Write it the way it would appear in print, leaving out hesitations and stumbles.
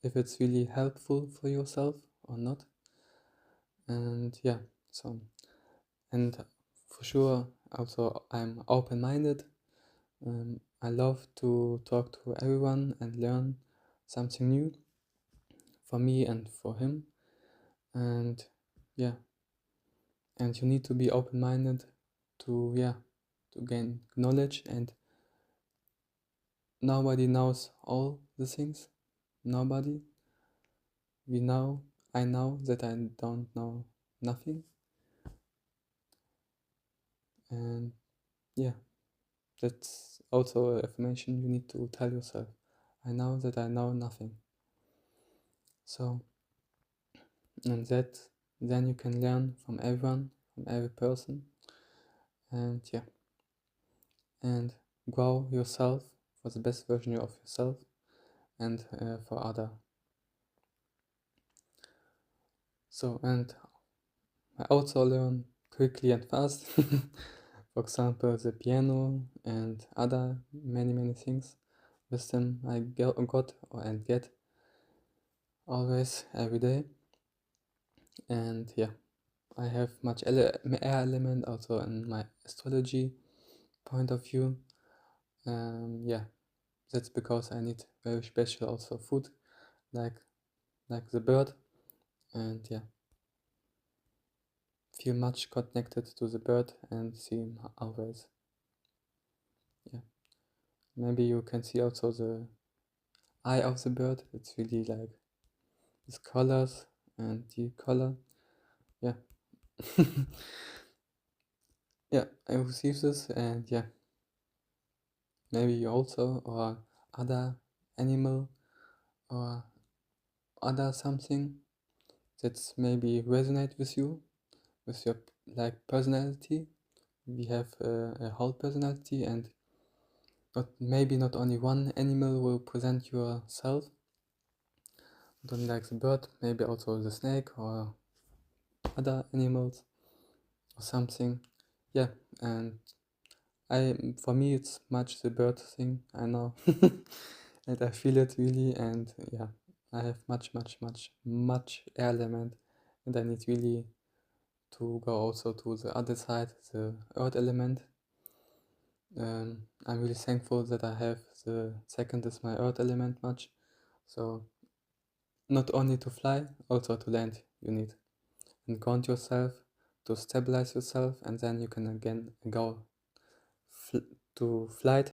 if it's really helpful for yourself or not. And yeah, so, and for sure, also I'm open-minded. I love to talk to everyone and learn something new for me and for him. And yeah, and you need to be open-minded to, yeah, to gain knowledge. And nobody knows all the things. Nobody. I know that I don't know nothing. And yeah, that's also an affirmation you need to tell yourself. I know that I know nothing. So, and that then you can learn from everyone, from every person, and yeah, and grow yourself for the best version of yourself and for other. So, and I also learn quickly and fast. For example, the piano and other many things. With them I got and get always every day. And yeah, I have much air element also in my astrology point of view. Yeah, that's because I need very special also food, like the bird, and yeah, feel much connected to the bird and see him always. Yeah, maybe you can see also the eye of the bird. It's really like these colors and deep color. Yeah, yeah, I receive this, and yeah, maybe you also, or other animal, or other something that's maybe resonate with you, with your like personality. We have a whole personality, and maybe not only one animal will present yourself. Don't like the bird, maybe also the snake or other animals or something. Yeah, and for me it's much the bird thing, I know. And I feel it really, and yeah, I have much air element, and I need really to go also to the other side, the earth element. I'm really thankful that I have the second is my earth element much. So not only to fly, also to land you need. And ground yourself, to stabilize yourself, and then you can again go to flight.